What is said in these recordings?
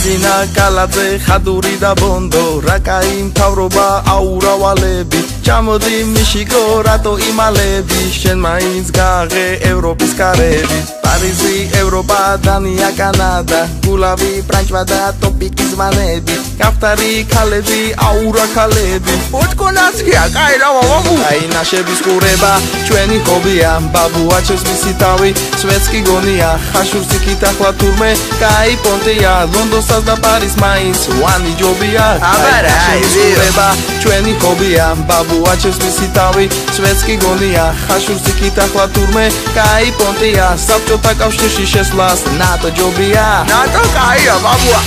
Regina Kaladze Khaduri da Bondo Rakai mთავრობა აურავალები Ჩამოდი მიშიკო რატო იმალები შენ მაინც გაღე ევროპის კარები Parizi, Europa, Dania, Canada Gulavi, Franchva da topikis manedi Kaftari, Kalebi, Aura Kalebi Utkonatskия, Kaira, Mamu Ai nashebis kureba, ჩვენი hobia Babuaches visitavi, Svetski gonia Khashursi kitahla turme, Kai ponteia Londosas da Paris mains, Wani jobia Ai nashebis kureba, ჩვენი hobia Babuaches visitavi, Svetski gonia Khashursi kitahla turme, Kai ponteia საბჭოთა კავშირში შესვლას ნატო ჯობია ნატო კაია ბაბუა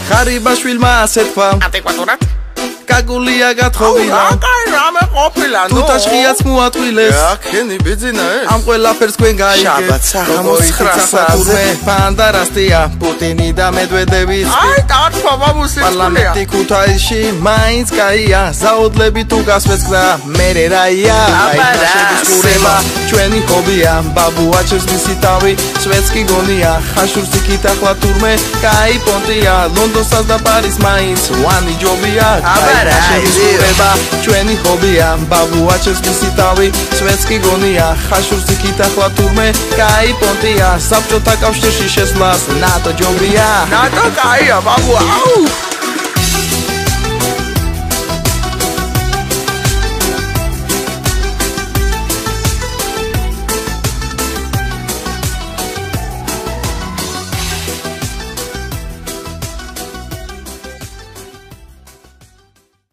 ხარიბაშვილმა ასე თქვა ადეკვატურად კაკულია გათხოვილა კაი რამე ყოფილა ნუ თუთაშხიაც მოატყვილეს აქენი ბიძინა ამ ყველაფერს თქვენ გაიგეთ სამოსხრასაზე ფანდარასტია პუტინი და მედვედევი აი დარჩა ბაბუსი პარლამენტი ქუთაისში მაინც კაია ზაუდლები თუ გასვეს გზა მერე რაია აი კურება ჩვენი ჰობია ბაბუაჩეს მისი თავი სვეტსკი გონია ხაშურსი კითხვა თურმე კაი პონტია ლონდონსა და პარის მაინც ვანი ჯობია Kureba, ჩვენი hobia, babuaches visitavi, Svetski gonia, Khashursi kitahla turme, Kai pontia, საბჭოთა კავშირში შესვლას, NATO ჯობია, NATO კაია, ბაბუა, აუ